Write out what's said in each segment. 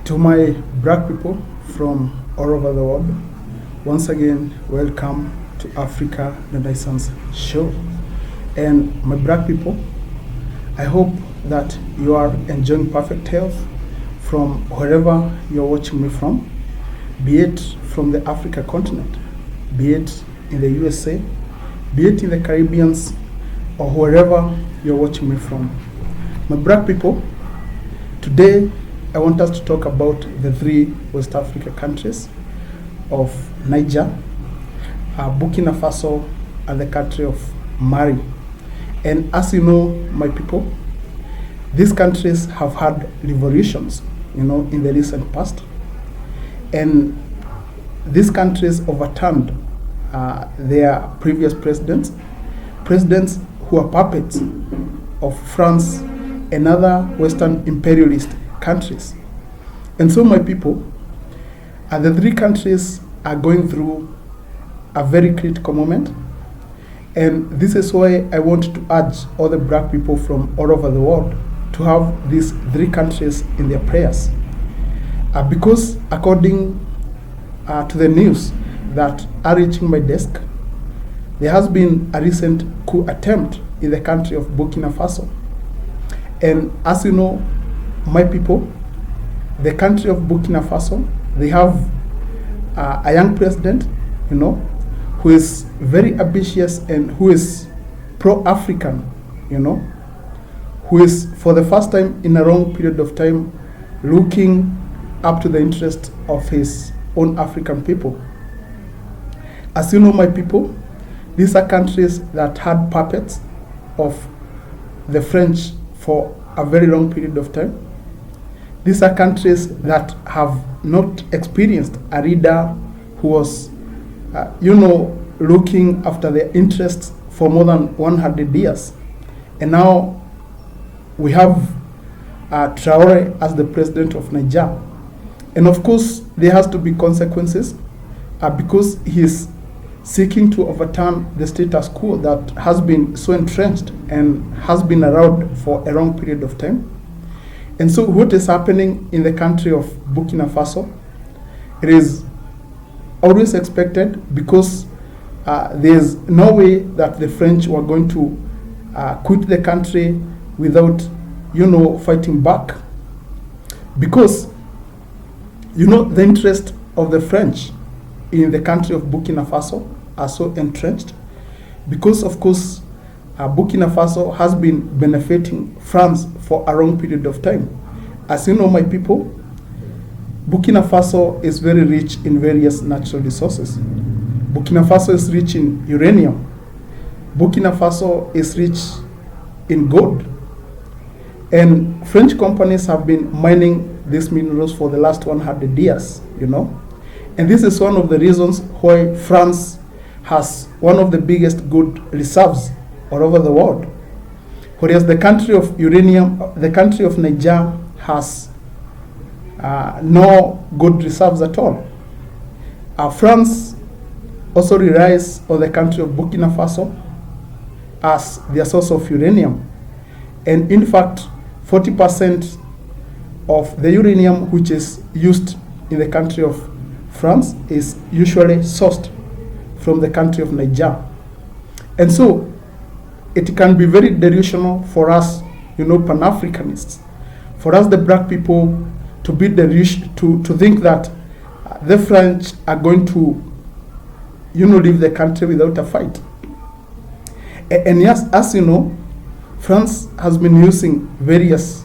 To my black people from all over the world, once again, welcome to Africa Renaissance Show. And my black people, I hope that you are enjoying perfect health from wherever you're watching me from, be it from the Africa continent, be it in the USA, be it in the Caribbean, or wherever you're watching me from. My black people, today I want us to talk about the three West Africa countries of Niger, Burkina Faso, and the country of Mali. And as you know, my people, these countries have had revolutions, in the recent past. And these countries overturned their previous presidents who are puppets of France and other Western imperialist countries. And so my people, the three countries are going through a very critical moment, and this is why I want to urge all the black people from all over the world to have these three countries in their prayers, because according to the news that are reaching my desk, there has been a recent coup attempt in the country of Burkina Faso. And as you know, my people, the country of Burkina Faso, they have a young president, who is very ambitious and who is pro-African, who is for the first time in a long period of time looking up to the interest of his own African people. As you know, my people, these are countries that had puppets of the French for a very long period of time. These are countries that have not experienced a leader who was, looking after their interests for more than 100 years. And now we have Traore as the president of Niger. And of course, there has to be consequences because he is seeking to overturn the status quo that has been so entrenched and has been around for a long period of time. And so what is happening in the country of Burkina Faso, it is always expected, because there's no way that the French were going to quit the country without, fighting back. Because, the interest of the French in the country of Burkina Faso are so entrenched, because of course Burkina Faso has been benefiting France for a long period of time. As you know, my people, Burkina Faso is very rich in various natural resources. Burkina Faso is rich in uranium. Burkina Faso is rich in gold. And French companies have been mining these minerals for the last 100 years, And this is one of the reasons why France has one of the biggest gold reserves all over the world. Whereas the country of the country of Niger has no gold reserves at all. France also relies on the country of Burkina Faso as their source of uranium. And in fact, 40% of the uranium which is used in the country of France is usually sourced from the country of Niger. And so it can be very delusional for us, Pan-Africanists, for us the black people to be to think that the French are going to, leave the country without a fight. And yes, as you know, France has been using various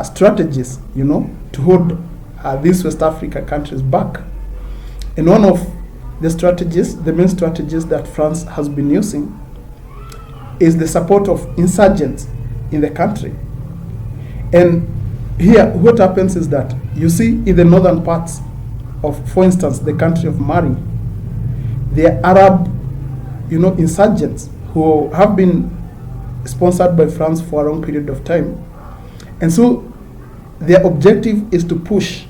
strategies, to hold these West Africa countries back. And one of the main strategies that France has been using is the support of insurgents in the country. And here, what happens is that you see in the northern parts of, for instance, the country of Mali, there are Arab, insurgents who have been sponsored by France for a long period of time. And so their objective is to push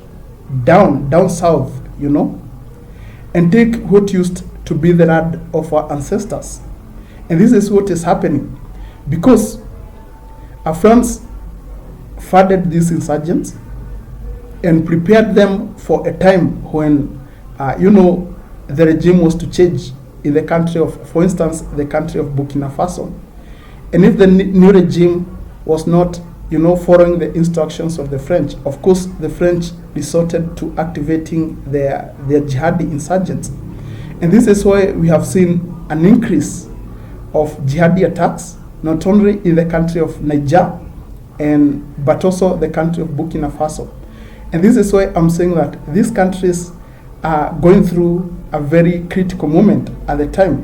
down south, and take what used to be the land of our ancestors. And this is what is happening, because France funded these insurgents, and prepared them for a time when, the regime was to change in the country of, for instance, the country of Burkina Faso. And if the new regime was not, following the instructions of the French, of course, the French resorted to activating their jihadi insurgents. And this is why we have seen an increase of jihadi attacks, not only in the country of Niger, but also the country of Burkina Faso. And this is why I'm saying that these countries are going through a very critical moment at the time,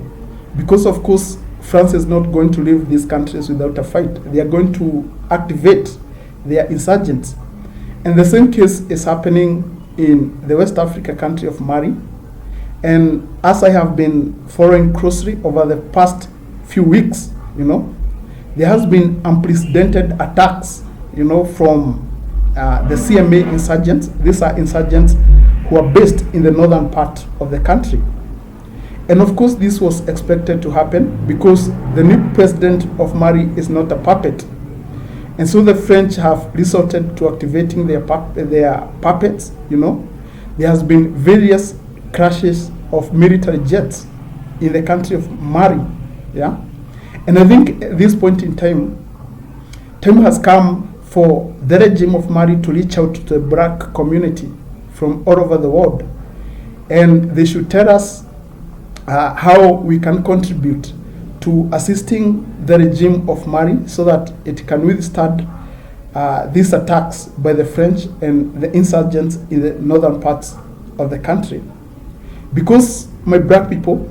because of course France is not going to leave these countries without a fight. They are going to activate their insurgents. And the same case is happening in the West Africa country of Mali. And as I have been following closely over the past few weeks, there has been unprecedented attacks, from the CMA insurgents. These are insurgents who are based in the northern part of the country. And of course, this was expected to happen because the new president of Mali is not a puppet. And so the French have resorted to activating their puppets, There has been various crashes of military jets in the country of Mali, yeah? And I think at this point in time has come for the regime of Mali to reach out to the black community from all over the world. And they should tell us how we can contribute to assisting the regime of Mali so that it can withstand these attacks by the French and the insurgents in the northern parts of the country. Because, my black people,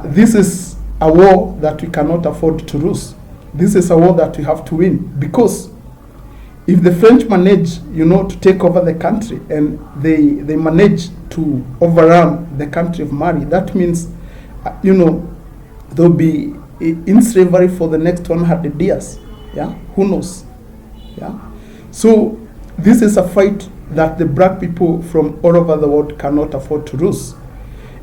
this is a war that we cannot afford to lose. This is a war that we have to win, because if the French manage, to take over the country and they manage to overrun the country of Mali, that means, they'll be in slavery for the next 100 years. Yeah, who knows? Yeah. So this is a fight that the black people from all over the world cannot afford to lose.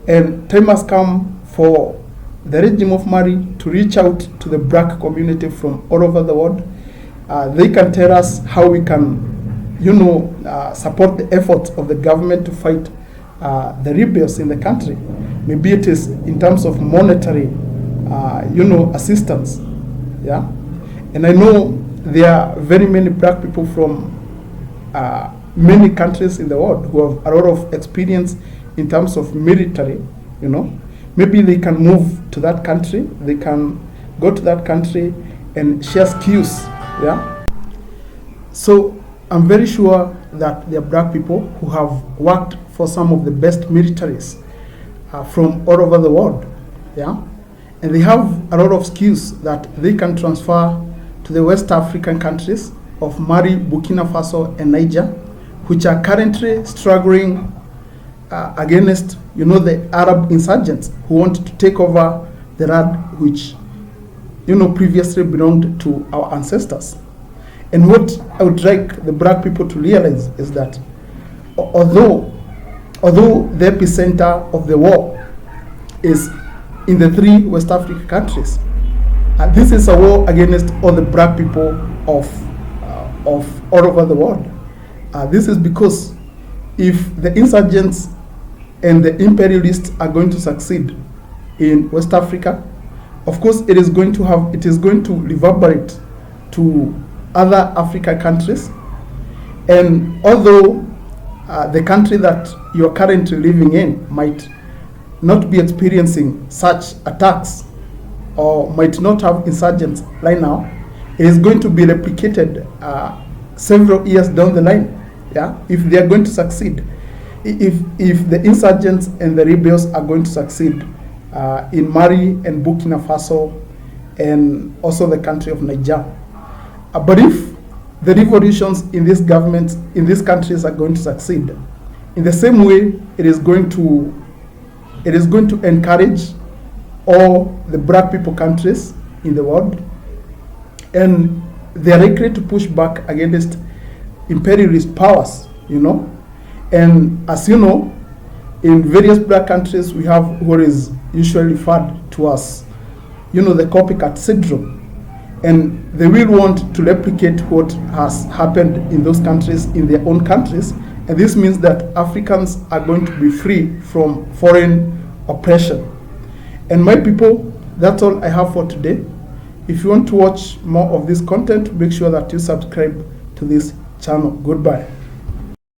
And time has come for the regime of Mali to reach out to the black community from all over the world. They can tell us how we can, support the efforts of the government to fight the rebels in the country. Maybe it is in terms of monetary, assistance. Yeah, and I know there are very many black people from many countries in the world who have a lot of experience in terms of military. Maybe they can move to that country. They can go to that country and share skills. Yeah. So I'm very sure that there are black people who have worked for some of the best militaries from all over the world. Yeah. And they have a lot of skills that they can transfer to the West African countries of Mali, Burkina Faso, and Niger, which are currently struggling against, the Arab insurgents who want to take over the land which, previously belonged to our ancestors. And what I would like the black people to realize is that although the epicenter of the war is in the 3 West African countries, this is a war against all the black people of all over the world. This is because if the insurgents and the imperialists are going to succeed in West Africa, of course it is going to reverberate to other African countries. And although the country that you're currently living in might not be experiencing such attacks or might not have insurgents right now, it is going to be replicated several years down the line. Yeah, if they are going to succeed, if the insurgents and the rebels are going to succeed in Mali and Burkina Faso and also the country of Niger. But if the revolutions in these governments, in these countries are going to succeed, in the same way, it is going to encourage all the black people countries in the world, and they are likely to push back against imperialist powers, And as you know, in various black countries, we have what is usually referred to as, the copycat syndrome. And they will want to replicate what has happened in those countries, in their own countries. And this means that Africans are going to be free from foreign oppression. And my people, that's all I have for today. If you want to watch more of this content, make sure that you subscribe to this channel. Goodbye.